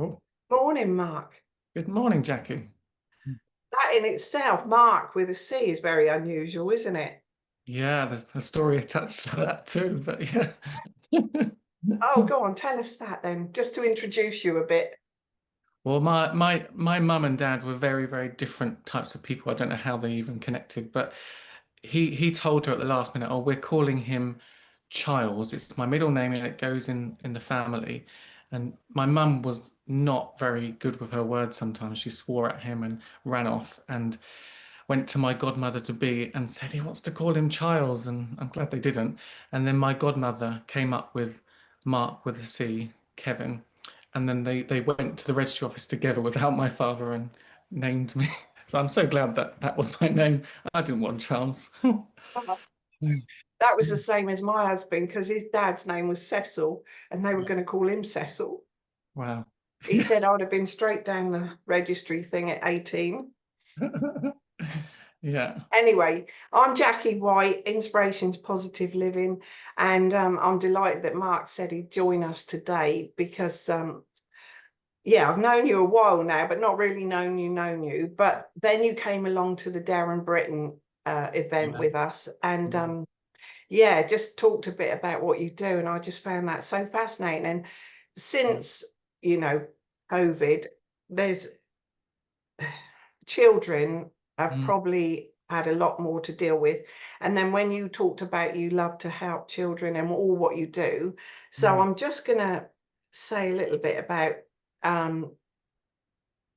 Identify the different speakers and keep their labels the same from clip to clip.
Speaker 1: Cool.
Speaker 2: Morning, Mark.
Speaker 1: Good morning, Jackie.
Speaker 2: That in itself, Mark with a C, is very unusual, isn't it?
Speaker 1: Yeah, there's a story attached to that too, but yeah.
Speaker 2: Oh, go on, tell us that then, just to introduce you a bit.
Speaker 1: Well, my mum and dad were very, very different types of people. I don't know how they even connected, but he told her at the last minute, "Oh, we're calling him Childs. It's my middle name and it goes in the family." And my mum was not very good with her words sometimes. She swore at him and ran off and went to my godmother to be and said he wants to call him Childs, and I'm glad they didn't. And then my godmother came up with Mark with a C, Kevin, and then they went to the registry office together without my father and named me. So I'm so glad that that was my name. I didn't want Charles.
Speaker 2: That was the same as my husband because his dad's name was Cecil and they were going to call him Cecil.
Speaker 1: Wow.
Speaker 2: He said I'd have been straight down the registry thing at 18.
Speaker 1: Yeah.
Speaker 2: Anyway, I'm Jackie White, Inspirations Positive Living, and I'm delighted that Mark said he'd join us today because yeah, I've known you a while now, but not really known you. But then you came along to the Darren Britton event
Speaker 1: Yeah.
Speaker 2: with us, and yeah, just talked a bit about what you do, and I just found that so fascinating. And since you know COVID, there's children have
Speaker 1: Mm,
Speaker 2: probably had a lot more to deal with. And then when you talked about you love to help children and all what you do, so
Speaker 1: mm,
Speaker 2: I'm just gonna say a little bit about um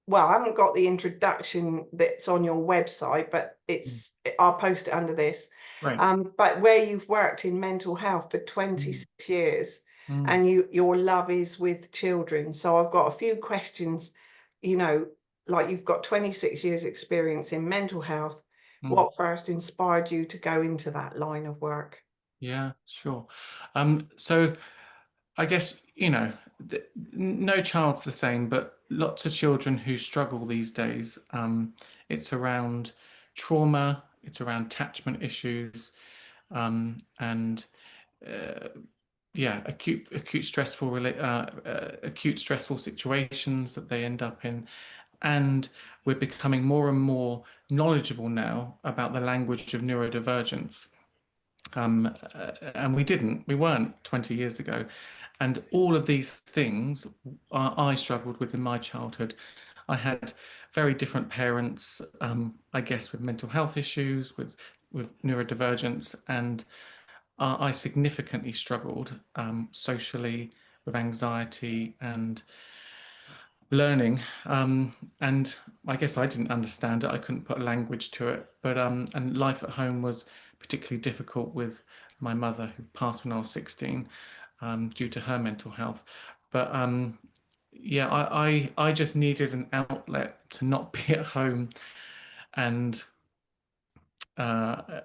Speaker 2: well, I haven't got the introduction that's on your website, but
Speaker 1: mm.
Speaker 2: I'll post it under this.
Speaker 1: Right.
Speaker 2: But where you've worked in mental health for
Speaker 1: Mm,
Speaker 2: 26 years
Speaker 1: mm,
Speaker 2: and your love is with children. So I've got a few questions, you know, like you've got 26 years experience in mental health.
Speaker 1: mm.
Speaker 2: What first inspired you to go into that line of work?
Speaker 1: Yeah, sure. So I guess, no child's the same, but lots of children who struggle these days. It's around trauma, it's around attachment issues, and uh, yeah, acute stressful situations that they end up in. And we're becoming more and more knowledgeable now about the language of neurodivergence. And we weren't 20 years ago. And all of these things I struggled with in my childhood. I had very different parents, I guess, with mental health issues, with neurodivergence, and I significantly struggled socially with anxiety and learning. And I guess I didn't understand it. I couldn't put a language to it. But and life at home was particularly difficult with my mother, who passed when I was 16, due to her mental health. But yeah, I just needed an outlet to not be at home and uh,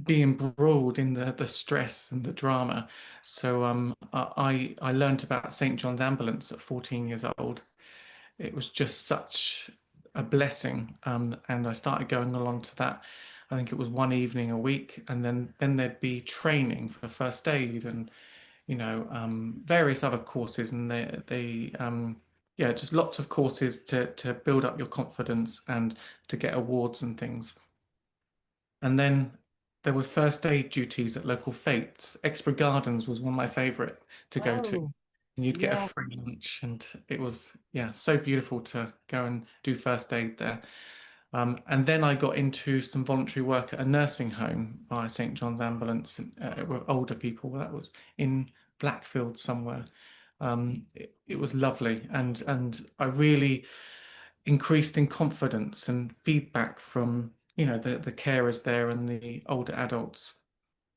Speaker 1: be embroiled in the stress and the drama. So I learned about St. John's Ambulance at 14 years old. It was just such a blessing, and I started going along to that. I think it was one evening a week, and then there'd be training for first aid and various other courses, and yeah, just lots of courses to build up your confidence and to get awards and things. And then there were first aid duties at local fates. Extra Gardens was one of my favorite to go to.
Speaker 2: Oh,
Speaker 1: And you'd get a
Speaker 2: yeah.
Speaker 1: free lunch, and it was, yeah, so beautiful to go and do first aid there. And then I got into some voluntary work at a nursing home via St. John's Ambulance with older people. That was in Blackfield somewhere. It was lovely, and I really increased in confidence and feedback from the carers there and the older adults,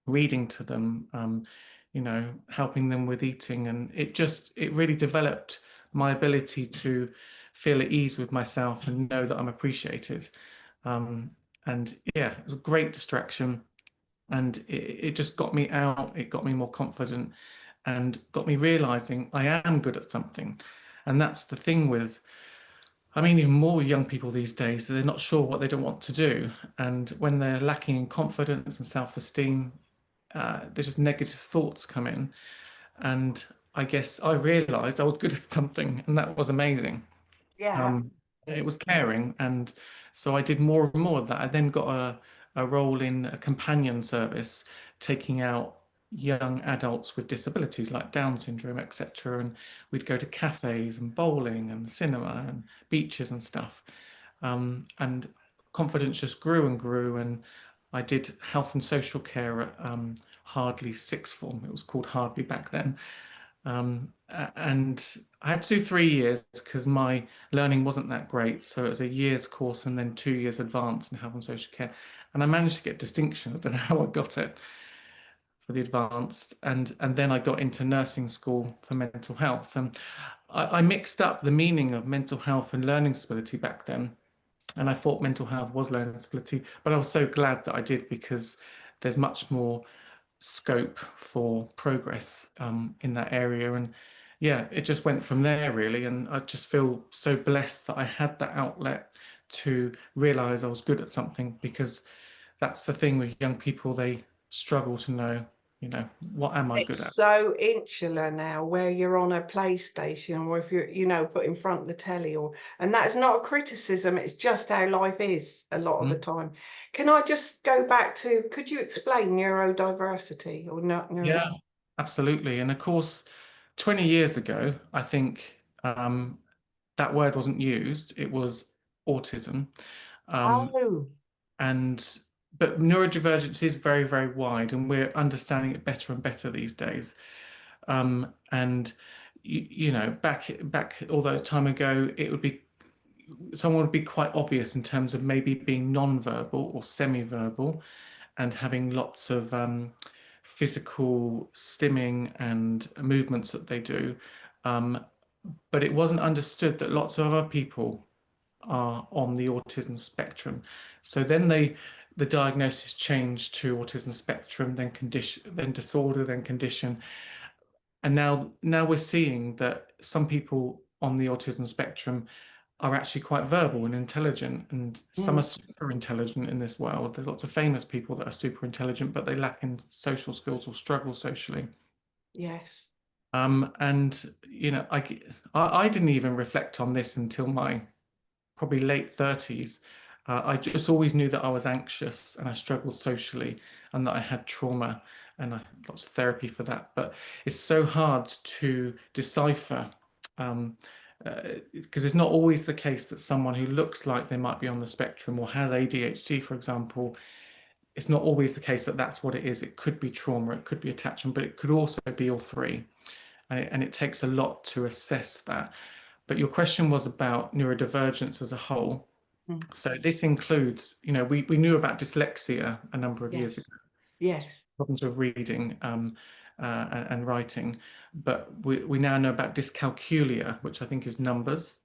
Speaker 1: reading to them, helping them with eating, and it really developed my ability to feel at ease with myself and know that I'm appreciated. Um, and yeah, it was a great distraction, and it just got me out. It got me more confident, and got me realizing I am good at something. And that's the thing with, I mean, even more young people these days, they're not sure what they don't want to do. And when they're lacking in confidence and self-esteem, there's just negative thoughts come in. And I guess I realized I was good at something, and that was amazing.
Speaker 2: Yeah.
Speaker 1: Um, it was caring, and so I did more and more of that. I then got a role in a companion service, taking out young adults with disabilities like Down syndrome, etc. And we'd go to cafes and bowling and cinema and beaches and stuff. And confidence just grew and grew. And I did health and social care at Hardley sixth form. It was called Hardley back then. And I had to do 3 years because my learning wasn't that great. So it was a year's course and then 2 years advanced in health and social care. And I managed to get distinction. I don't know how I got it for the advanced. And then I got into nursing school for mental health. And I mixed up the meaning of mental health and learning disability back then. And I thought mental health was learning disability, but I was so glad that I did because there's much more scope for progress in that area. And yeah, it just went from there really. And I just feel so blessed that I had that outlet to realize I was good at something, because that's the thing with young people, they struggle to know, what am I good
Speaker 2: It's
Speaker 1: at?
Speaker 2: so insular now, where you're on a PlayStation, or if you're, put in front of the telly, and that's not a criticism, it's just how life is a lot of the
Speaker 1: Mm.
Speaker 2: time. Can I just go back to, could you explain neurodiversity or not neuro?
Speaker 1: Yeah, absolutely. And of course, 20 years ago, I think that word wasn't used. It was autism. Um,
Speaker 2: Oh,
Speaker 1: and but neurodivergence is very, very wide, and we're understanding it better and better these days. And back all that time ago, it would be someone would be quite obvious in terms of maybe being non-verbal or semi-verbal and having lots of physical stimming and movements that they do. Um, but it wasn't understood that lots of other people are on the autism spectrum. So then the diagnosis changed to autism spectrum, then condition, then disorder, then condition. And now we're seeing that some people on the autism spectrum are actually quite verbal and intelligent, and some are
Speaker 2: mm,
Speaker 1: super intelligent in this world. There's lots of famous people that are super intelligent, but they lack in social skills or struggle socially.
Speaker 2: yes.
Speaker 1: And I didn't even reflect on this until my probably late 30s. I just always knew that I was anxious and I struggled socially and that I had trauma, and I lots of therapy for that. But it's so hard to decipher, um, because it's not always the case that someone who looks like they might be on the spectrum or has ADHD, for example, it's not always the case that that's what it is. It could be trauma, it could be attachment, but it could also be all three. And it takes a lot to assess that. But your question was about neurodivergence as a whole.
Speaker 2: Mm,
Speaker 1: So this includes, we knew about dyslexia a number of years
Speaker 2: yes.
Speaker 1: ago,
Speaker 2: Yes.
Speaker 1: problems with reading and writing, but we now know about dyscalculia, which I think is numbers.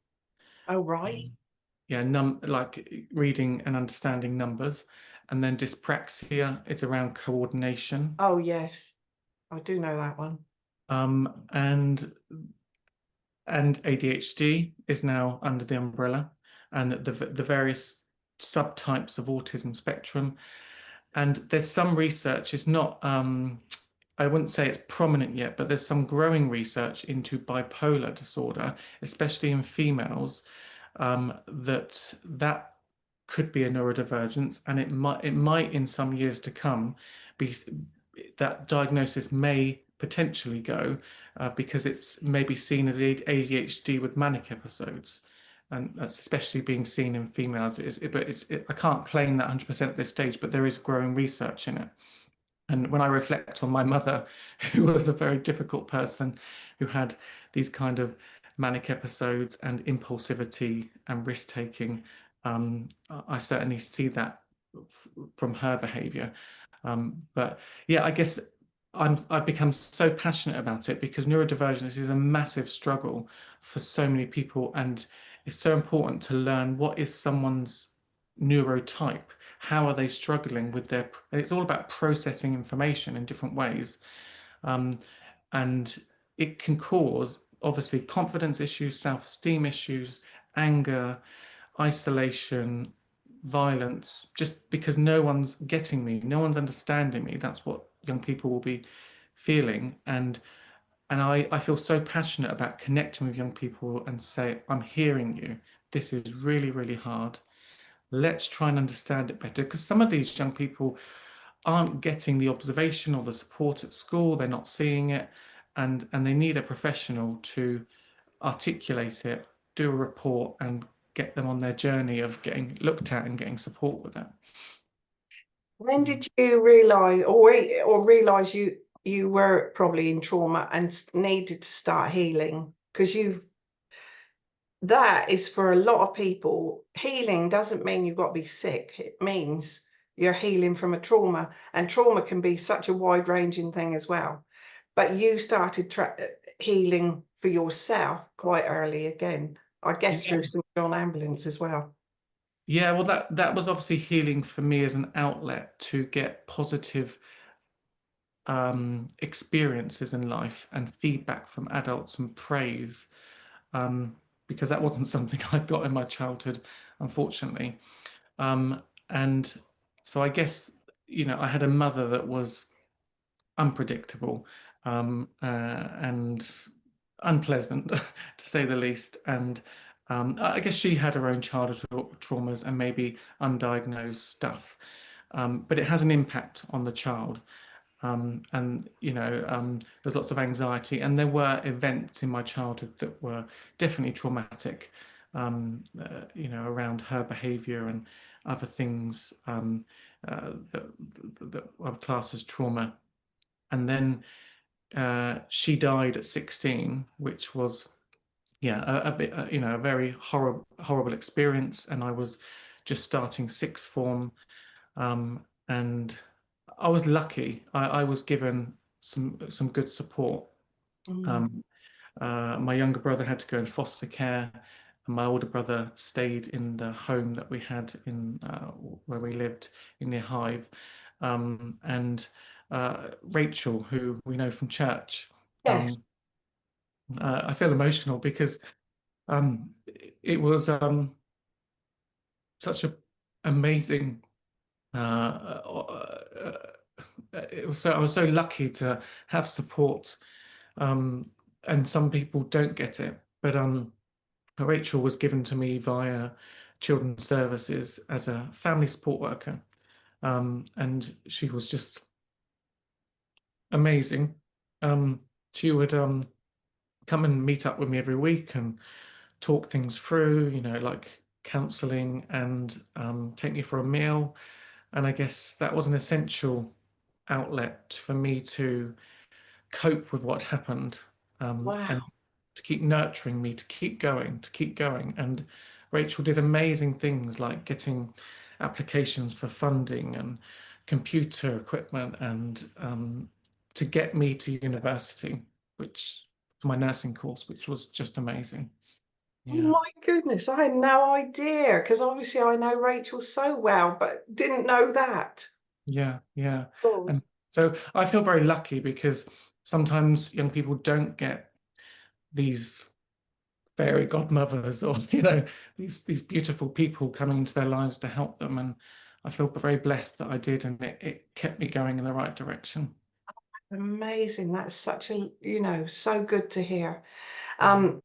Speaker 2: Oh, right.
Speaker 1: Um, yeah, like reading and understanding numbers. And then dyspraxia, it's around coordination.
Speaker 2: Oh, yes. I do know that one.
Speaker 1: Um, and and ADHD is now under the umbrella, and the various subtypes of autism spectrum. And there's some research, it's not, I wouldn't say it's prominent yet, but there's some growing research into bipolar disorder, especially in females, that could be a neurodivergence, and it might in some years to come be that diagnosis may potentially go because it's maybe seen as ADHD with manic episodes, and that's especially being seen in females. I can't claim that 100% at this stage, but there is growing research in it. And when I reflect on my mother, who was a very difficult person, who had these kind of manic episodes and impulsivity and risk taking, I certainly see that from her behavior. But yeah, I guess I've become so passionate about it because neurodivergence is a massive struggle for so many people, and it's so important to learn what is someone's neurotype. How are they struggling with their, and it's all about processing information in different ways. Um, and it can cause obviously confidence issues, self-esteem issues, anger, isolation, violence, just because no one's getting me, no one's understanding me. That's what young people will be feeling. And And I feel so passionate about connecting with young people and say, I'm hearing you. This is really, really hard. Let's try and understand it better. Because some of these young people aren't getting the observation or the support at school, they're not seeing it, and they need a professional to articulate it, do a report, and get them on their journey of getting looked at and getting support with it.
Speaker 2: When did you realise, or realise you were probably in trauma and needed to start healing? Because that is for a lot of people. Healing doesn't mean you've got to be sick. It means you're healing from a trauma, and trauma can be such a wide-ranging thing as well. But you started healing for yourself quite early again, I guess,
Speaker 1: Yeah.
Speaker 2: through St John Ambulance as well.
Speaker 1: Yeah, well, that was obviously healing for me as an outlet to get positive experiences in life and feedback from adults and praise, um, because that wasn't something I got in my childhood, unfortunately. And so I guess, I had a mother that was unpredictable, and unpleasant, to say the least. And I guess she had her own childhood traumas and maybe undiagnosed stuff. But it has an impact on the child. And there's lots of anxiety, and there were events in my childhood that were definitely traumatic, around her behavior and other things, that I would class as trauma. And then she died at 16, which was, yeah, a bit, a very horrible experience. And I was just starting sixth form, and I was lucky. I was given some good support.
Speaker 2: Mm.
Speaker 1: Um, my younger brother had to go in foster care, and my older brother stayed in the home that we had in where we lived in near Hive. And Rachel, who we know from church,
Speaker 2: Yes.
Speaker 1: um, I feel emotional because it was such a amazing. It was so I was so lucky to have support, um, and some people don't get it. But Rachel was given to me via Children's Services as a family support worker, and she was just amazing. She would come and meet up with me every week and talk things through, like counseling, and take me for a meal. And I guess that was an essential outlet for me to cope with what happened, and
Speaker 2: Wow.
Speaker 1: to keep nurturing me, to keep going, to keep going. And Rachel did amazing things like getting applications for funding and computer equipment, and to get me to university, which my nursing course, which was just amazing.
Speaker 2: Oh
Speaker 1: Yeah,
Speaker 2: my goodness, I had no idea, because obviously I know Rachel so well, but didn't know that.
Speaker 1: yeah, yeah.
Speaker 2: God.
Speaker 1: And so I feel very lucky because sometimes young people don't get these fairy godmothers, or these beautiful people coming into their lives to help them. And I feel very blessed that I did, and it kept me going in the right direction.
Speaker 2: Amazing. That's such a, so good to hear.
Speaker 1: Mm.
Speaker 2: Um,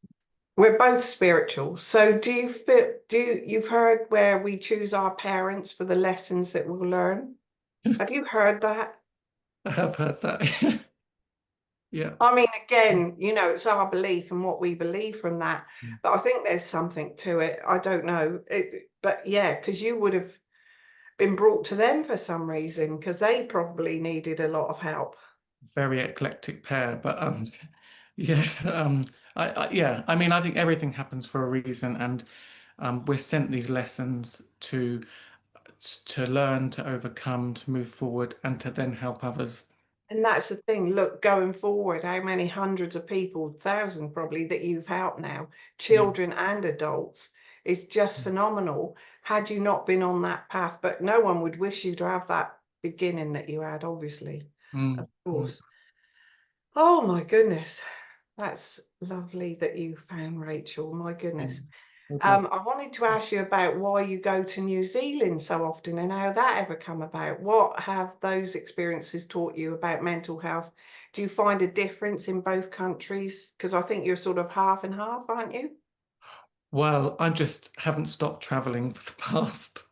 Speaker 2: we're both spiritual. So do you feel, you've heard where we choose our parents for the lessons that we'll learn? Have you heard that?
Speaker 1: I have heard that. Yeah.
Speaker 2: I mean, again, it's our belief and what we believe from that. But I think there's something to it. I don't know. But yeah, because you would have been brought to them for some reason, because they probably needed a lot of help.
Speaker 1: Very eclectic pair, but yeah, yeah. I mean, I think everything happens for a reason, and we're sent these lessons to learn, to overcome, to move forward, and to then help others.
Speaker 2: And that's the thing. Look, going forward, how many hundreds of people, thousands probably, that you've helped now,
Speaker 1: Yeah.
Speaker 2: children and adults, is just phenomenal. Had you not been on that path, but no one would wish you to have that beginning that you had, obviously, of
Speaker 1: Mm, mm,
Speaker 2: course. Oh my goodness. That's lovely that you found Rachel. My
Speaker 1: yeah.
Speaker 2: goodness.
Speaker 1: Oh, God.
Speaker 2: I wanted to ask you about why you go to New Zealand so often and how that ever come about. What have those experiences taught you about mental health? Do you find a difference in both countries? Because I think you're sort of half and half, aren't you?
Speaker 1: Well, I just haven't stopped traveling for the past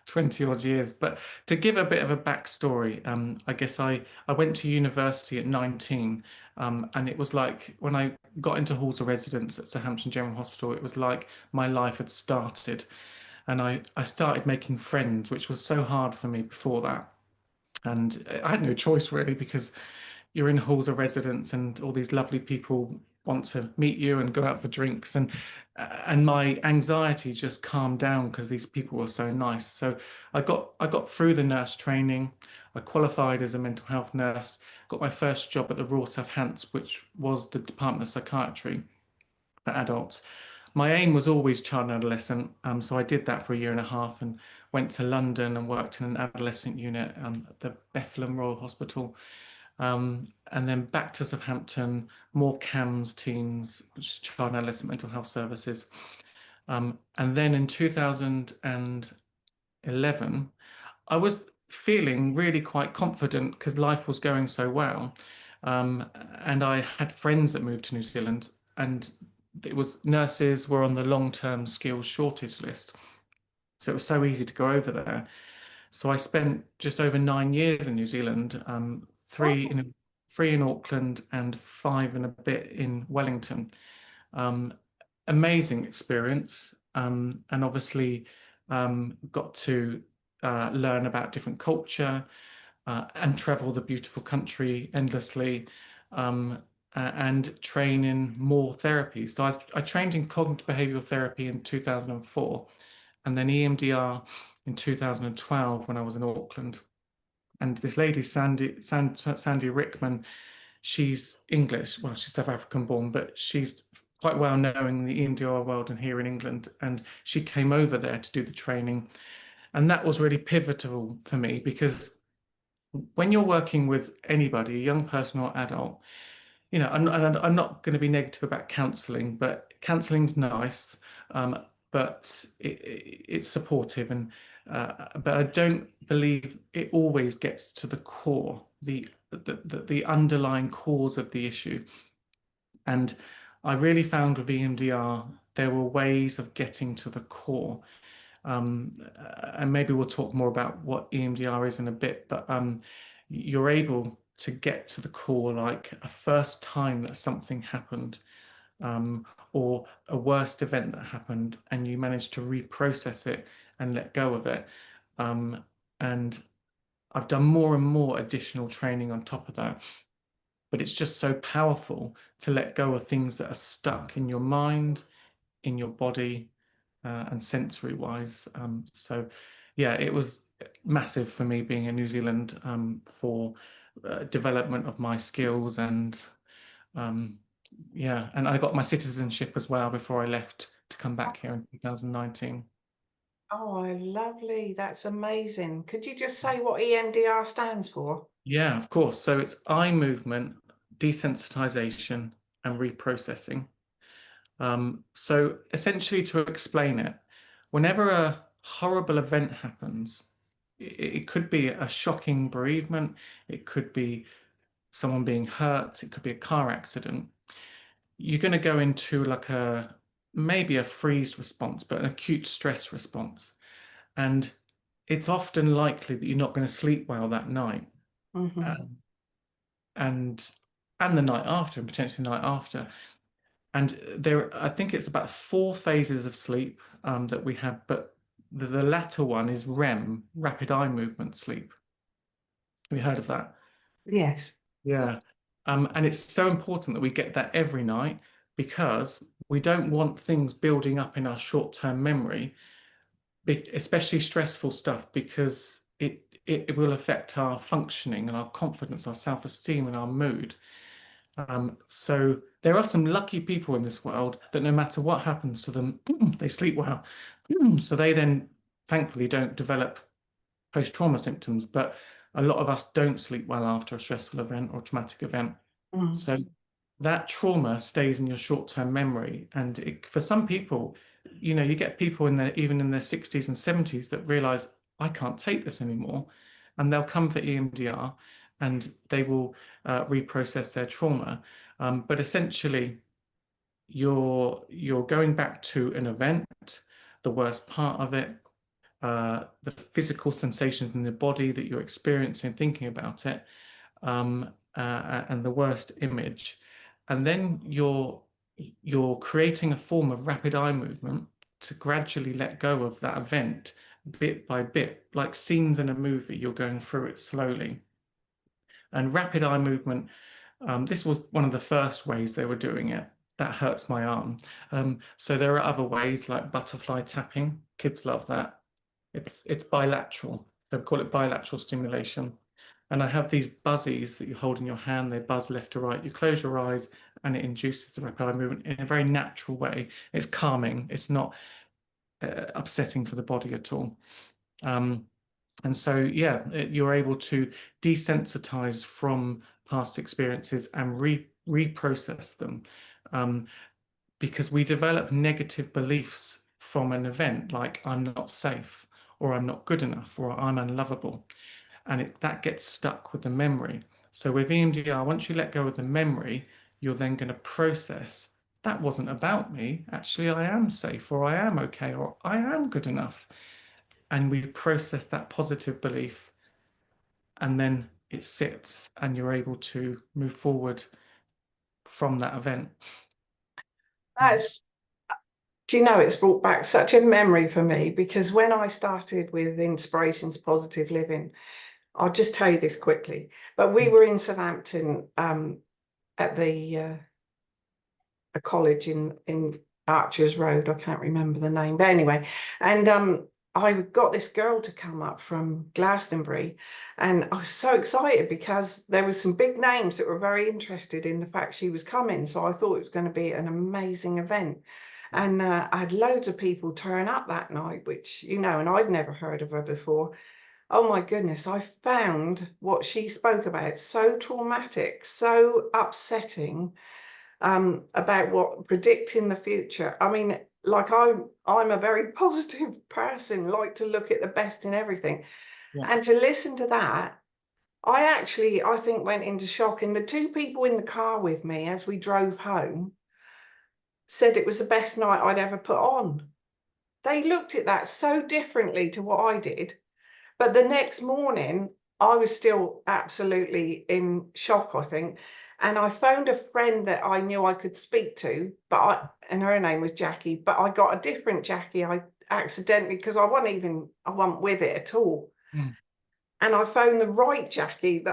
Speaker 1: 20 odd years. But to give a bit of a backstory, I guess I went to university at 19, and it was like when I got into halls of residence at Southampton General Hospital, it was like my life had started. And I started making friends, which was so hard for me before that. And I had no choice really because you're in halls of residence and all these lovely people want to meet you and go out for drinks and my anxiety just calmed down because these people were so nice. So I got through the nurse training. I qualified as a mental health nurse, got my first job at the Royal Southampton, which was the Department of Psychiatry for adults. My aim was always child and adolescent, so I did that for a year and a half and went to London and worked in an adolescent unit at the Bethlem Royal Hospital, and then back to Southampton, more CAMS teams, which is child and adolescent mental health services. And then in 2011, I was feeling really quite confident because life was going so well. Um, and I had friends that moved to New Zealand, and it was nurses were on the long-term skills shortage list. So it was so easy to go over there. So I spent just over 9 years in New Zealand,
Speaker 2: Oh,
Speaker 1: three in Auckland and five and a bit in Wellington. Um, Amazing experience, and obviously got to learn about different culture and travel the beautiful country endlessly, um, and train in more therapies. So I trained in cognitive behavioral therapy in 2004, and then EMDR in 2012 when I was in Auckland. And this lady, Sandy Rickman, she's English. Well, she's South African born, but she's quite well known in the EMDR world and here in England. And she came over there to do the training. And that was really pivotal for me because when you're working with anybody, a young person or adult, I'm not going to be negative about counselling, but counselling's nice, but it's supportive, and but I don't believe it always gets to the core, the underlying cause of the issue. And I really found with EMDR there were ways of getting to the core. And maybe we'll talk more about what EMDR is in a bit, but you're able to get to the core, like a first time that something happened, or a worst event that happened, and you manage to reprocess it and let go of it. Um, and I've done more and more additional training on top of that, but it's just so powerful to let go of things that are stuck in your mind, in your body, and sensory wise. So, yeah, it was massive for me being in New Zealand, for development of my skills and um, yeah, and I got my citizenship as well before I left to come back here in 2019.
Speaker 2: oh, lovely. That's amazing. Could you just say what EMDR stands for?
Speaker 1: Yeah, of course. So it's eye movement, desensitization, and reprocessing. So essentially, to explain it, whenever a horrible event happens, it could be a shocking bereavement, it could be someone being hurt, it could be a car accident. You're going to go into like a maybe a freeze response, but an acute stress response. And it's often likely that you're not going to sleep well that night.
Speaker 2: Hmm.
Speaker 1: Um, and and the night after, and potentially the night after. And there, I think it's about four phases of sleep that we have, but the latter one is REM, rapid eye movement sleep. Have you heard of that?
Speaker 2: Yes.
Speaker 1: Yeah. And it's so important that we get that every night because we don't want things building up in our short-term memory, especially stressful stuff, because it will affect our functioning and our confidence, our self-esteem, and our mood. So there are some lucky people in this world that no matter what happens to them, they sleep well. So they then thankfully don't develop post-trauma symptoms, but a lot of us don't sleep well after a stressful event or traumatic event.
Speaker 2: Mm.
Speaker 1: So that trauma stays in your short-term memory. And for some people, you know, you get people in their even in their 60s and 70s that realize I can't take this anymore, and they'll come for EMDR, and they will reprocess their trauma. But essentially, you're going back to an event, the worst part of it, the physical sensations in the body that you're experiencing, thinking about it, and the worst image, and then you're creating a form of rapid eye movement to gradually let go of that event bit by bit, like scenes in a movie. You're going through it slowly. And rapid eye movement, this was one of the first ways they were doing it. That hurts my arm. So there are other ways like butterfly tapping. Kids love that. It's bilateral. They call it bilateral stimulation. And I have these buzzies that you hold in your hand. They buzz left to right. You close your eyes, and it induces the rapid eye movement in a very natural way. It's calming. It's not upsetting for the body at all. And so, yeah, you're able to desensitize from past experiences and reprocess them, because we develop negative beliefs from an event like I'm not safe, or I'm not good enough, or I'm unlovable, and that gets stuck with the memory. So with EMDR, once you let go of the memory, you're then going to process that wasn't about me. Actually, I am safe, or I am okay, or I am good enough. And we process that positive belief, and then it sits, and you're able to move forward from that event.
Speaker 2: That's, do you know, it's brought back such a memory for me, because when I started with Inspirations Positive Living, I'll just tell you this quickly, but we were in Southampton at the a college in Archers Road. I can't remember the name, but anyway, and I got this girl to come up from Glastonbury, and I was so excited because there were some big names that were very interested in the fact she was coming. So I thought it was going to be an amazing event. And I had loads of people turn up that night, which, you know, and I'd never heard of her before. Oh my goodness, I found what she spoke about so traumatic, so upsetting, about what predicting the future. I mean, like I'm a very positive person, like to look at the best in everything.
Speaker 1: Yeah.
Speaker 2: And to listen to that, I think went into shock. And the two people in the car with me as we drove home said it was the best night I'd ever put on. They looked at that so differently to what I did. But the next morning, I was still absolutely in shock, I think. And I phoned a friend that I knew I could speak to, and her name was Jackie, but I got a different Jackie. I accidentally, because I wasn't with it at all.
Speaker 1: Mm.
Speaker 2: And I phoned the right Jackie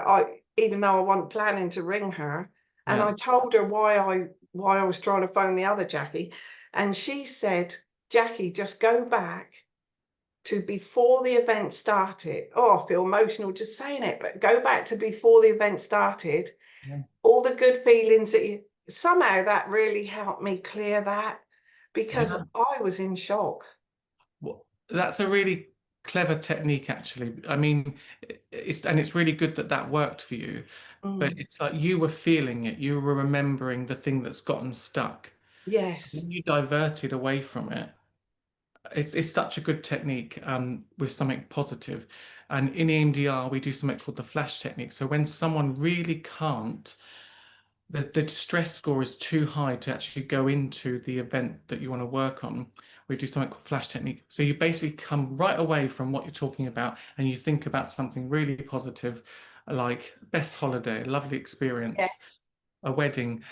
Speaker 2: even though I wasn't planning to ring her. And
Speaker 1: Yeah.
Speaker 2: I told her why I was trying to phone the other Jackie. And she said, Jackie, just go back to before the event started. Oh, I feel emotional just saying it, but go back to before the event started.
Speaker 1: Yeah.
Speaker 2: All the good feelings somehow that really helped me clear that, because
Speaker 1: Yeah.
Speaker 2: I was in shock.
Speaker 1: Well, that's a really clever technique, actually. I mean, it's really good that that worked for you, but
Speaker 2: Mm,
Speaker 1: it's like you were feeling it, you were remembering the thing that's gotten stuck.
Speaker 2: yes.
Speaker 1: When you diverted away from it, it's such a good technique, with something positive. And in EMDR, we do something called the flash technique. So when someone really can't, the stress score is too high to actually go into the event that you want to work on, we do something called flash technique. So you basically come right away from what you're talking about, and you think about something really positive, like best holiday, lovely experience,
Speaker 2: Yes.
Speaker 1: a wedding,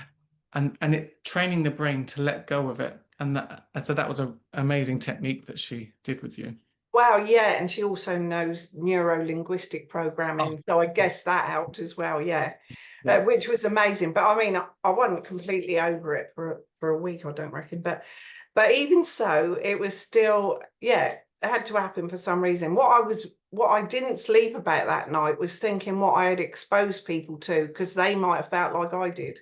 Speaker 1: and it's training the brain to let go of it. And so that was an amazing technique that she did with you.
Speaker 2: Well, yeah, and she also knows neuro-linguistic
Speaker 1: Oh,
Speaker 2: programming, so I guess that helped as well, yeah,
Speaker 1: yeah.
Speaker 2: which was amazing. But I mean, I wasn't completely over it for a week, I don't reckon. But even so, it was still, yeah, it had to happen for some reason. What I didn't sleep about that night was thinking what I had exposed people to, because they might have felt like I did.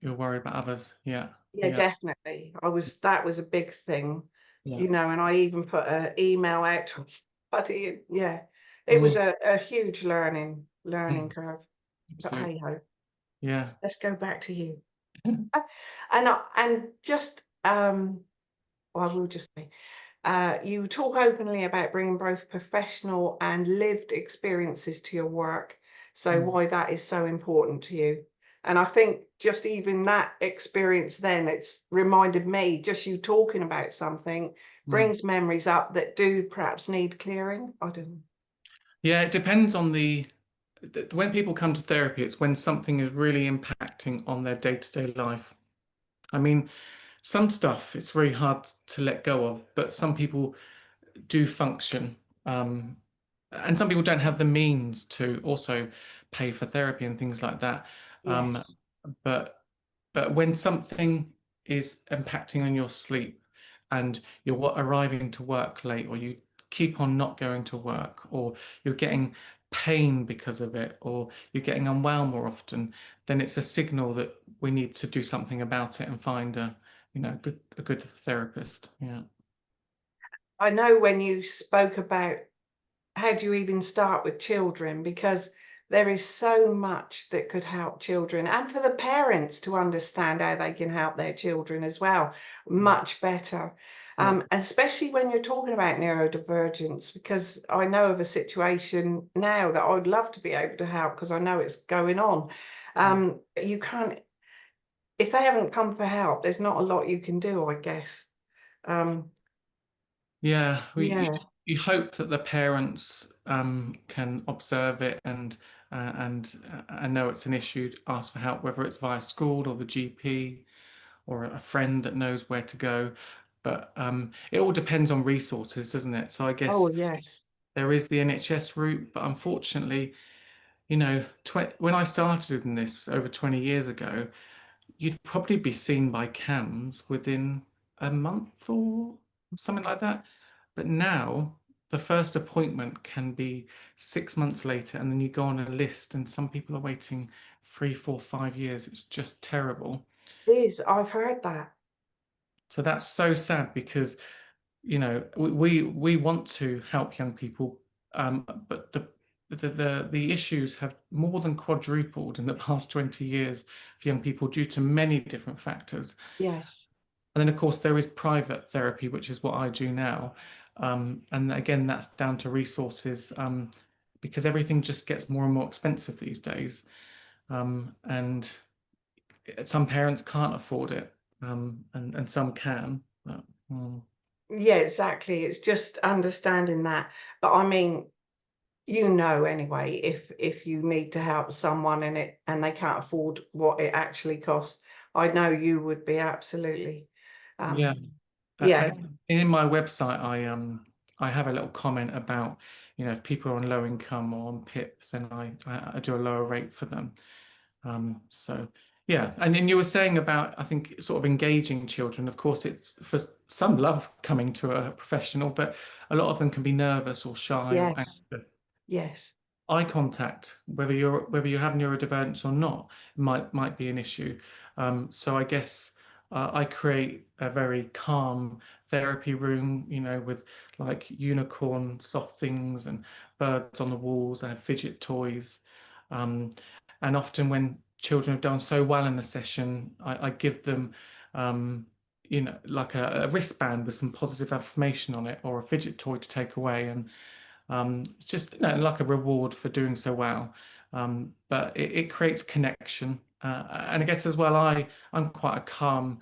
Speaker 1: You're worried about others. Yeah.
Speaker 2: Yeah,
Speaker 1: Yeah.
Speaker 2: definitely. That was a big thing,
Speaker 1: Yeah.
Speaker 2: you know, and I even put an email out to everybody. Yeah, it was
Speaker 1: Mm,
Speaker 2: a huge learning
Speaker 1: mm,
Speaker 2: curve. But
Speaker 1: absolutely.
Speaker 2: hey ho,
Speaker 1: Yeah.
Speaker 2: let's go back to you. And just I will just say, you talk openly about bringing both professional and lived experiences to your work. So
Speaker 1: Mm,
Speaker 2: why that is so important to you. And I think just even that experience then, it's reminded me, just you talking about something
Speaker 1: mm.
Speaker 2: brings memories up that do perhaps need clearing. I don't know.
Speaker 1: Yeah, it depends on when people come to therapy, it's when something is really impacting on their day-to-day life. I mean, some stuff it's really hard to let go of, but some people do function. Um, and some people don't have the means to also pay for therapy and things like that. Um,
Speaker 2: Yes,
Speaker 1: but when something is impacting on your sleep and you're arriving to work late, or you keep on not going to work, or you're getting pain because of it, or you're getting unwell more often, then it's a signal that we need to do something about it and find a good therapist. Yeah.
Speaker 2: I know when you spoke about how do you even start with children, because there is so much that could help children and for the parents to understand how they can help their children as well much better.
Speaker 1: Yeah.
Speaker 2: Especially when you're talking about neurodivergence, because I know of a situation now that I would love to be able to help because I know it's going on.
Speaker 1: Mm.
Speaker 2: You can't, if they haven't come for help, there's not a lot you can do, I guess. Um,
Speaker 1: Yeah,
Speaker 2: yeah,
Speaker 1: you hope that the parents can observe it and know it's an issue, ask for help, whether it's via school or the GP or a friend that knows where to go. But it all depends on resources, doesn't it? So I
Speaker 2: oh
Speaker 1: guess
Speaker 2: yes,
Speaker 1: there is the NHS route, but unfortunately, tw when I started in this over 20 years ago, you'd probably be seen by CAMS within a month or something like that. But now the first appointment can be 6 months later, and then you go on a list, and some people are waiting 3, 4, 5 years. It's just terrible.
Speaker 2: it is. I've heard that.
Speaker 1: So that's so sad because, we want to help young people, but the issues have more than quadrupled in the past 20 years for young people due to many different factors.
Speaker 2: Yes.
Speaker 1: And then, of course, there is private therapy, which is what I do now. And again, that's down to resources, because everything just gets more and more expensive these days. And some parents can't afford it, and some can. But,
Speaker 2: Yeah, exactly. It's just understanding that. But I mean, anyway, if you need to help someone in it and they can't afford what it actually costs, I know you would be absolutely.
Speaker 1: yeah.
Speaker 2: Um, yeah,
Speaker 1: In my website, I have a little comment about, if people are on low income or on PIP, then I do a lower rate for them. So yeah, and then you were saying about, I think, sort of engaging children. Of course, it's for some love coming to a professional, but a lot of them can be nervous or shy or
Speaker 2: yes,
Speaker 1: anxious.
Speaker 2: yes.
Speaker 1: Eye contact, whether you have neurodivergence or not, might be an issue. So I guess I create a very calm therapy room, with like unicorn soft things and birds on the walls. I have fidget toys, um, and often when children have done so well in a session, I give them, like a wristband with some positive affirmation on it, or a fidget toy to take away, and it's just like a reward for doing so well. But it creates connection, and I guess as well, I'm quite a calm,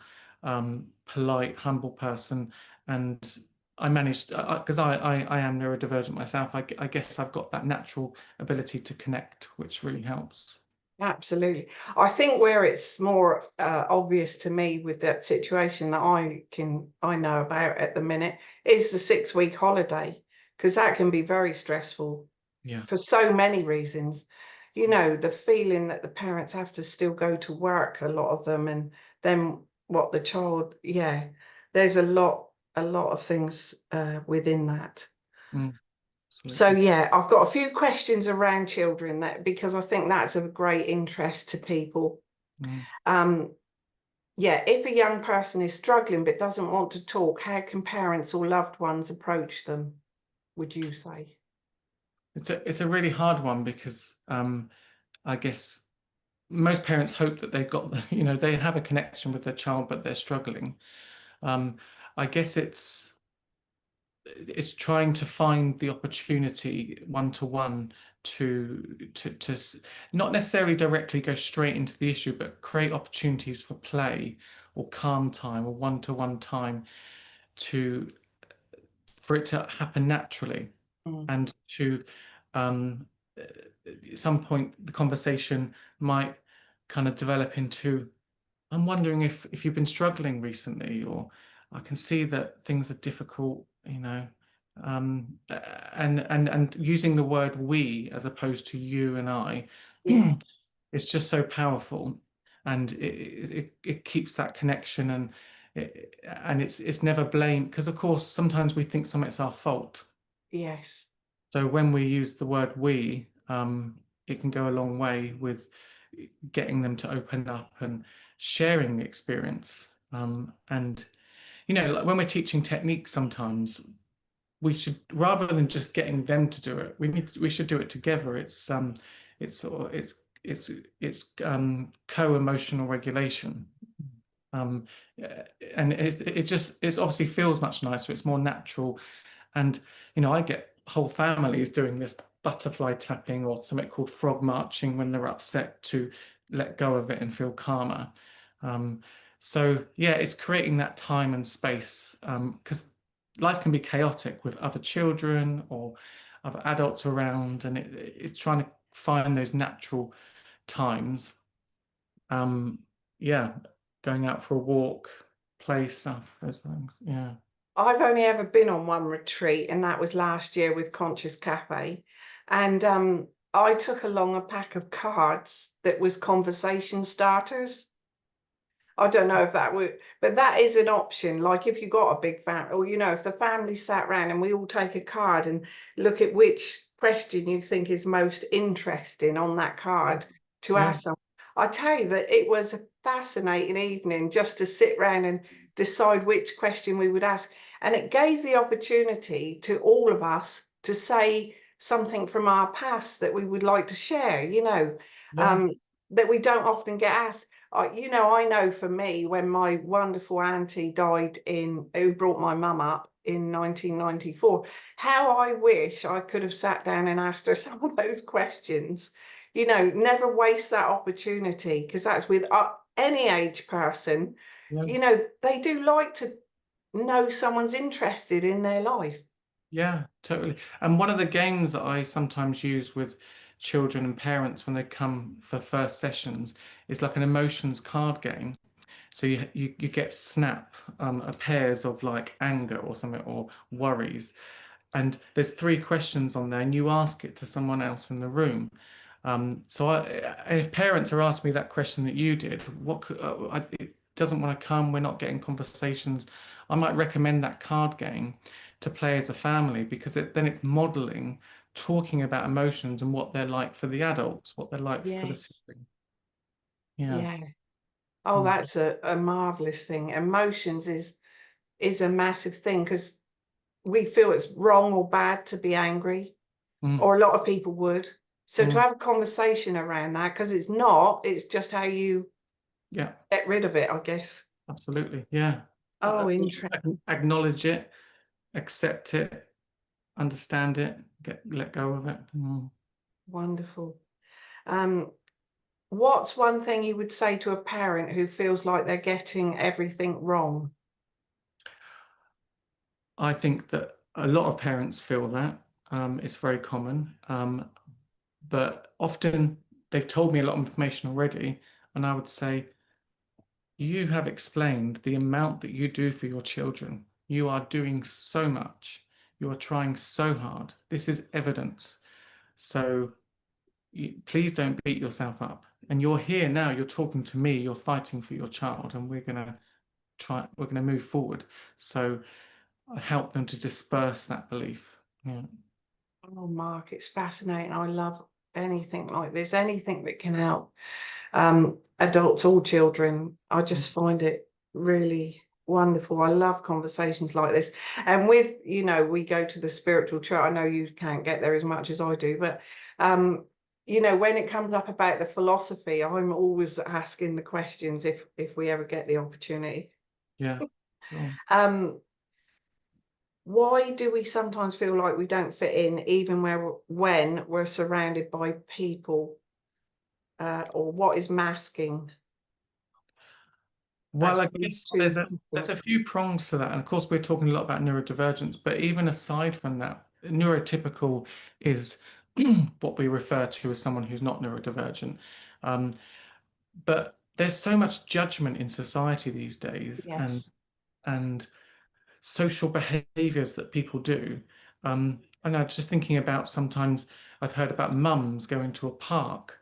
Speaker 1: polite, humble person, and I managed because I am neurodivergent myself. I guess I've got that natural ability to connect, which really helps.
Speaker 2: Absolutely. I think where it's more obvious to me with that situation that I know about at the minute is the 6 week holiday, because that can be very stressful
Speaker 1: Yeah.
Speaker 2: for so many reasons. The feeling that the parents have to still go to work, a lot of them, and then what the child, yeah, there's a lot of things within that.
Speaker 1: Mm,
Speaker 2: So
Speaker 1: absolutely.
Speaker 2: yeah, I've got a few questions around children that because I think that's of great interest to people.
Speaker 1: Mm.
Speaker 2: Um, yeah, if a young person is struggling but doesn't want to talk, how can parents or loved ones approach them, would you say?
Speaker 1: It's a really hard one because I guess most parents hope that they've got they have a connection with their child, but they're struggling. Um, I guess it's trying to find the opportunity one-to-one to not necessarily directly go straight into the issue, but create opportunities for play or calm time or one-to-one time to for it to happen naturally,
Speaker 2: Mm.
Speaker 1: and to um, at some point the conversation might kind of develop into, I'm wondering if you've been struggling recently, or I can see that things are difficult, and using the word we as opposed to you and I,
Speaker 2: Yes,
Speaker 1: it's just so powerful, and it keeps that connection, and it's never blame, because of course sometimes we think something's our fault.
Speaker 2: yes.
Speaker 1: So when we use the word we, it can go a long way with getting them to open up and sharing the experience. And like when we're teaching techniques, sometimes we should, rather than just getting them to do it, we should do it together. It's sort of, it's co-emotional regulation. Um, and it obviously feels much nicer. It's more natural, and I get whole families doing this butterfly tapping or something called frog marching when they're upset, to let go of it and feel calmer. Um, so yeah, it's creating that time and space, because life can be chaotic with other children or other adults around, and it's trying to find those natural times. Um, yeah, going out for a walk, play stuff, those things. Yeah.
Speaker 2: I've only ever been on one retreat, and that was last year with Conscious Cafe. And I took along a pack of cards that was conversation starters. I don't know if that would, but that is an option. Like if you got a big family, or if the family sat around and we all take a card and look at which question you think is most interesting on that card to
Speaker 1: Yeah.
Speaker 2: ask them. I tell you that it was a fascinating evening just to sit around and decide which question we would ask. And it gave the opportunity to all of us to say something from our past that we would like to share,
Speaker 1: Yeah.
Speaker 2: that we don't often get asked. I know for me, when my wonderful auntie died, who brought my mum up in 1994, how I wish I could have sat down and asked her some of those questions. Never waste that opportunity, because that's with any age person.
Speaker 1: Yeah.
Speaker 2: They do like to know someone's interested in their life.
Speaker 1: Yeah, totally. And one of the games that I sometimes use with children and parents when they come for first sessions is like an emotions card game. So you get snap, pairs of like anger or something, or worries, and there's three questions on there, and you ask it to someone else in the room. And if parents are asking me that question that you did, it doesn't want to come, we're not getting conversations, I might recommend that card game to play as a family, because then it's modeling, talking about emotions and what they're like for the adults, what they're like for the
Speaker 2: Yes.
Speaker 1: sibling. Yeah.
Speaker 2: Yeah. Oh,
Speaker 1: Mm,
Speaker 2: that's a marvelous thing. Emotions is a massive thing, because we feel it's wrong or bad to be angry,
Speaker 1: mm,
Speaker 2: or a lot of people would. So to
Speaker 1: mm.
Speaker 2: have a conversation around that, because it's not, it's just how you
Speaker 1: Yeah,
Speaker 2: get rid of it, I guess.
Speaker 1: absolutely. Yeah.
Speaker 2: Oh, interesting.
Speaker 1: Acknowledge it, accept it, understand it, let go of it.
Speaker 2: Wonderful. Um, what's one thing you would say to a parent who feels like they're getting everything wrong?
Speaker 1: I think that a lot of parents feel that. It's very common. But often they've told me a lot of information already, and I would say, you have explained the amount that you do for your children. You are doing so much. You are trying so hard. This is evidence. So please don't beat yourself up. And you're here now, you're talking to me, you're fighting for your child, and we're going to move forward. So I help them to disperse that belief. Yeah.
Speaker 2: Oh, Mark, it's fascinating. I love anything like this, anything that can help adults or children. I just find it really wonderful. I love conversations like this. And we go to the spiritual chart. I know you can't get there as much as I do, but when it comes up about the philosophy, I'm always asking the questions if we ever get the opportunity.
Speaker 1: Yeah. Sure.
Speaker 2: Why do we sometimes feel like we don't fit in, even when we're surrounded by people? Or what is masking? That's
Speaker 1: Well, I
Speaker 2: probably
Speaker 1: guess
Speaker 2: too
Speaker 1: there's
Speaker 2: difficult.
Speaker 1: a few prongs to that, and of course we're talking a lot about neurodivergence, but even aside from that, neurotypical is what we refer to as someone who's not neurodivergent. Um, but there's so much judgment in society these days,
Speaker 2: Yes.
Speaker 1: and social behaviors that people do. And I'm just thinking about sometimes I've heard about mums going to a park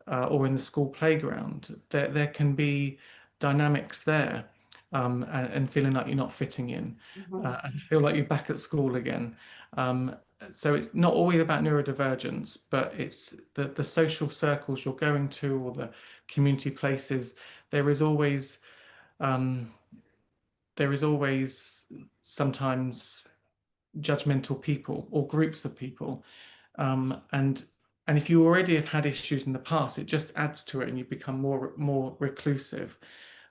Speaker 1: or in the school playground. There can be dynamics there, and feeling like you're not fitting in,
Speaker 2: Mhm.
Speaker 1: and feel like you're back at school again. Um, so it's not always about neurodivergence, but it's the social circles you're going to or the community places. There is always um, there is always sometimes judgmental people or groups of people, and if you already have had issues in the past, it just adds to it, and you become more reclusive.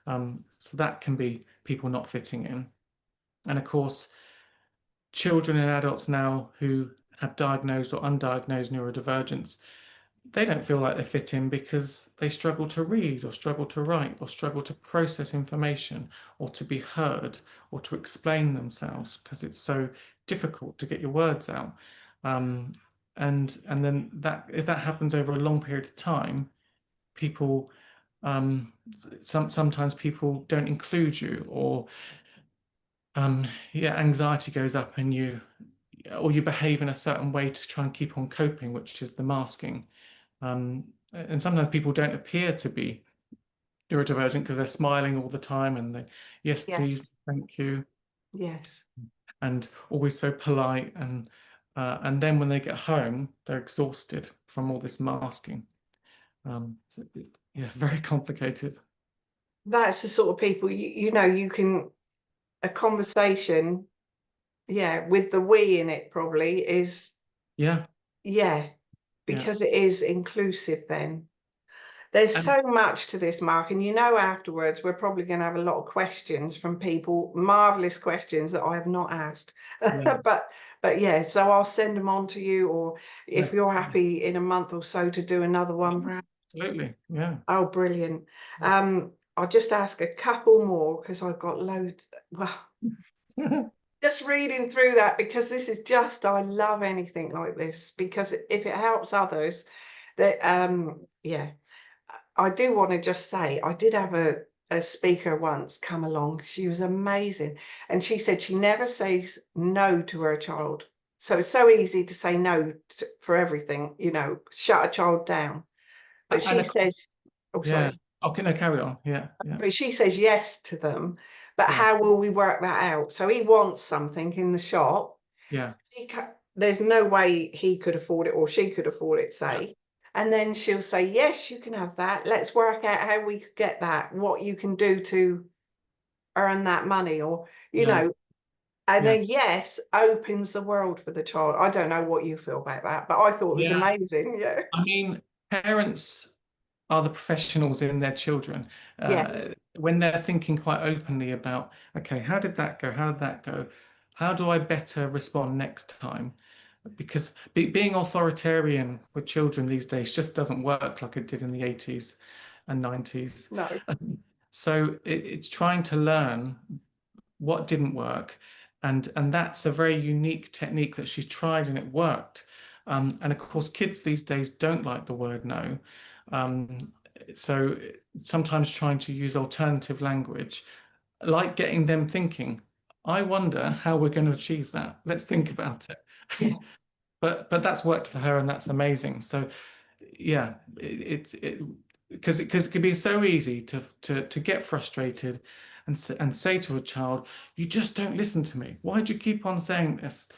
Speaker 1: So that can be people not fitting in, and of course, children and adults now who have diagnosed or undiagnosed neurodivergence, they don't feel like they fit in because they struggle to read or struggle to write or struggle to process information or to be heard or to explain themselves because it's so difficult to get your words out. Um, and then that if that happens over a long period of time, people sometimes people don't include you or yeah, anxiety goes up and you behave in a certain way to try and keep on coping, which is the masking. And sometimes people don't appear to be neurodivergent because they're smiling all the time and yes, please,
Speaker 2: Yes.
Speaker 1: thank you,
Speaker 2: Yes.
Speaker 1: and always so polite. And then when they get home, they're exhausted from all this masking. Yeah, very complicated.
Speaker 2: That's the sort of people you know you can a conversation, yeah, with the we in it probably is,
Speaker 1: Yeah,
Speaker 2: yeah,
Speaker 1: yeah.
Speaker 2: because it is inclusive then. There's
Speaker 1: And
Speaker 2: so much to this, Mark, and you know afterwards we're probably going to have a lot of questions from people, marvelous questions that I have not asked.
Speaker 1: yeah,
Speaker 2: But yeah, so I'll send them on to you, or
Speaker 1: yeah,
Speaker 2: if you're happy in a month or so to do another one,
Speaker 1: yeah,
Speaker 2: perhaps.
Speaker 1: absolutely. Yeah.
Speaker 2: Oh, brilliant. I'll just ask a couple more because I've got loads. Well, just reading through that because this is just, I love anything like this because if it helps others, that yeah. I do want to just say, I did have a speaker once come along. She was amazing. And she said she never says no to her child. So it's so easy to say no for everything, you know, shut a child down. But
Speaker 1: And
Speaker 2: she
Speaker 1: of course,
Speaker 2: says, oh,
Speaker 1: yeah.
Speaker 2: sorry,
Speaker 1: Okay, no, carry on. Yeah, yeah,
Speaker 2: but she says yes to them. But
Speaker 1: yeah,
Speaker 2: how will we work that out? So he wants something in the shop.
Speaker 1: yeah,
Speaker 2: There's no way he could afford it or she could afford it,
Speaker 1: yeah,
Speaker 2: say. And then she'll say, yes, you can have that. Let's work out how we could get that, what you can do to earn that money, or, you
Speaker 1: yeah,
Speaker 2: know, and
Speaker 1: yeah.
Speaker 2: a yes opens the world for the child. I don't know what you feel about that, but I thought it was
Speaker 1: Yeah.
Speaker 2: amazing. Yeah.
Speaker 1: I mean, parents are the professionals in their children.
Speaker 2: Yes.
Speaker 1: When they're thinking quite openly about, okay, how did that go? How did that go? How do I better respond next time? Because being authoritarian with children these days just doesn't work like it did in the 80s and 90s.
Speaker 2: No.
Speaker 1: So it's trying to learn what didn't work, and that's a very unique technique that she's tried and it worked. And of course, kids these days don't like the word no. So sometimes trying to use alternative language, like getting them thinking, I wonder how we're going to achieve that. Let's think about it.
Speaker 2: Yes.
Speaker 1: But that's worked for her, and that's amazing. So yeah, it because it can be so easy to get frustrated and say to a child, "You just don't listen to me. Why do you keep on saying this?"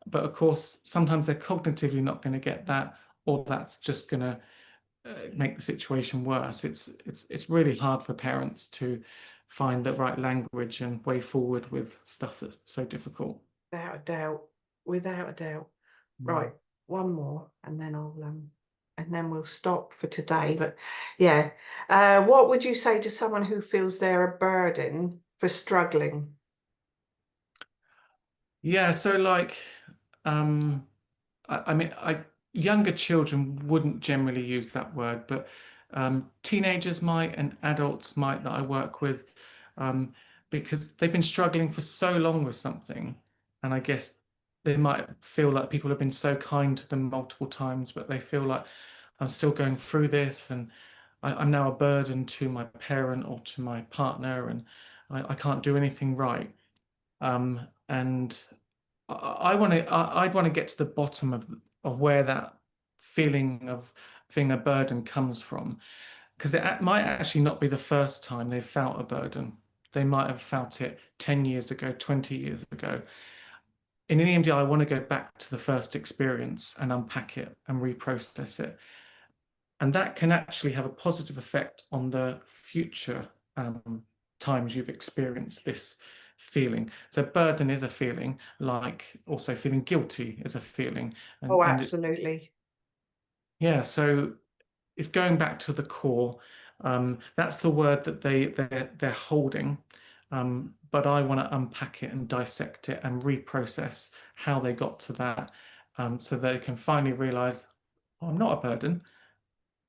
Speaker 1: But of course, sometimes they're cognitively not going to get that, or that's just going to make the situation worse. It's really hard for parents to find the right language and way forward with stuff that's so difficult.
Speaker 2: Without a doubt. Without a doubt.
Speaker 1: Mm.
Speaker 2: Right. One more and then and then we'll stop for today. But yeah. What would you say to someone who feels they're a burden for struggling?
Speaker 1: Yeah, so like, um, I mean, younger children wouldn't generally use that word, but teenagers might and adults might that I work with, um, because they've been struggling for so long with something, and I guess they might feel like people have been so kind to them multiple times, but they feel like I'm still going through this, and I'm now a burden to my parent or to my partner, and I can't do anything right. And I'd want to get to the bottom of where that feeling of being a burden comes from, because it might actually not be the first time they've felt a burden. They might have felt it 10 years ago, 20 years ago. In an EMD, I want to go back to the first experience and unpack it and reprocess it. And that can actually have a positive effect on the future times you've experienced this feeling. So burden is a feeling, like also feeling guilty is a feeling.
Speaker 2: Oh,
Speaker 1: And
Speaker 2: absolutely.
Speaker 1: yeah, so it's going back to the core. That's the word that they're holding. But I want to unpack it and dissect it and reprocess how they got to that, so they can finally realize, oh, I'm not a burden.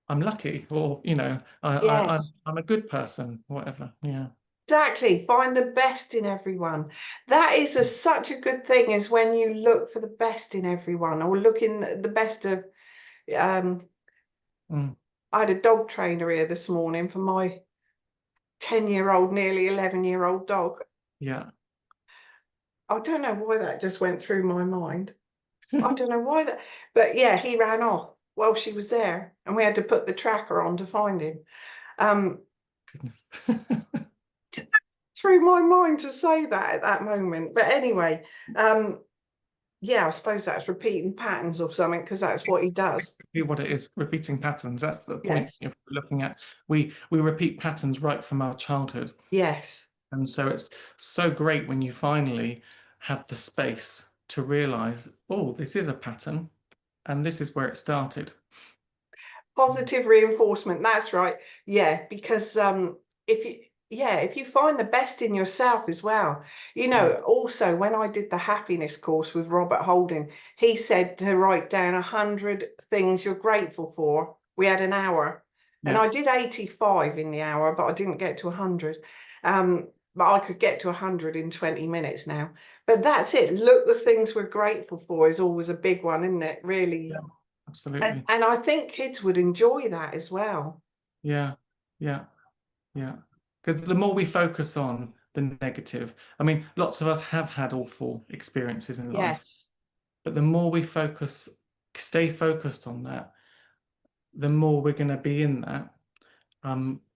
Speaker 1: I'm lucky, or
Speaker 2: Yes,
Speaker 1: I'm a good person, whatever. Yeah.
Speaker 2: exactly. Find the best in everyone. That is such a good thing, is when you look for the best in everyone, or looking at the best of. Um,
Speaker 1: Mm,
Speaker 2: I had a dog trainer here this morning for my 10-year-old, nearly 11-year-old dog.
Speaker 1: yeah.
Speaker 2: I don't know why that just went through my mind. I don't know why that, but yeah, he ran off while she was there, and we had to put the tracker on to find him. Um,
Speaker 1: Goodness.
Speaker 2: through my mind to say that at that moment. But anyway, yeah, I suppose that's repeating patterns or something, because that's what he does.
Speaker 1: What it is, repeating patterns. That's the point.
Speaker 2: Yes,
Speaker 1: If we're looking at, we repeat patterns right from our childhood,
Speaker 2: yes.
Speaker 1: and so it's so great when you finally have the space to realize, oh, this is a pattern, and this is where it started.
Speaker 2: Positive reinforcement, that's right. Yeah, because if you find the best in yourself as well.
Speaker 1: Mm.
Speaker 2: Also when I did the happiness course with Robert Holding, he said to write down 100 things you're grateful for. We had an hour, and
Speaker 1: Yeah,
Speaker 2: I did 85 in the hour, but I didn't get to 100. But I could get to 100 in 20 minutes now. But that's it. Look, the things we're grateful for is always a big one, isn't it?
Speaker 1: yeah,
Speaker 2: Really. And,
Speaker 1: absolutely.
Speaker 2: and I think kids would enjoy that as well.
Speaker 1: Yeah, yeah. Yeah, because the more we focus on the negative, I mean, lots of us have had awful experiences in life,
Speaker 2: Yes,
Speaker 1: but the more we stay focused on that, the more we're going to be in that.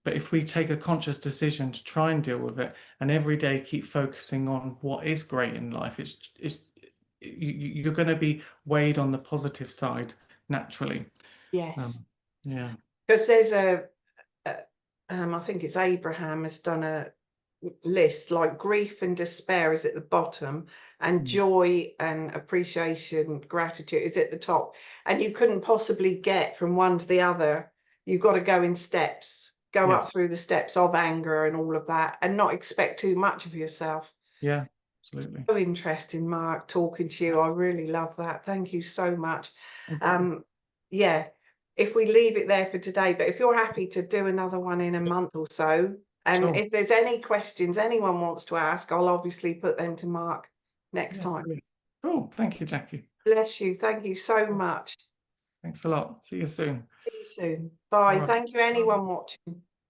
Speaker 1: But if we take a conscious decision to try and deal with it, and every day keep focusing on what is great in life, you're going to be weighed on the positive side naturally.
Speaker 2: yes.
Speaker 1: Um, yeah,
Speaker 2: Because there's a I think it's Abraham has done a list, like grief and despair is at the bottom, and
Speaker 1: Mm.
Speaker 2: joy and appreciation, gratitude is at the top. And you couldn't possibly get from one to the other. You've got to go in steps, go up
Speaker 1: Yes,
Speaker 2: through the steps of anger and all of that, and not expect too much of yourself.
Speaker 1: yeah, absolutely.
Speaker 2: So interesting, Mark, talking to you. I really love that. Thank you so much.
Speaker 1: Thank you.
Speaker 2: Um, yeah, if we leave it there for today, but if you're happy to do another one in a month or so, and
Speaker 1: Sure.
Speaker 2: if there's any questions anyone wants to ask, I'll obviously put them to Mark next
Speaker 1: Yeah,
Speaker 2: time.
Speaker 1: brilliant. Cool. Thank you, Jackie.
Speaker 2: Bless you. Thank you so
Speaker 1: Yeah,
Speaker 2: much.
Speaker 1: thanks a lot. See you soon.
Speaker 2: See you soon.
Speaker 1: All
Speaker 2: Bye.
Speaker 1: right.
Speaker 2: Thank you,
Speaker 1: Bye.
Speaker 2: anyone watching.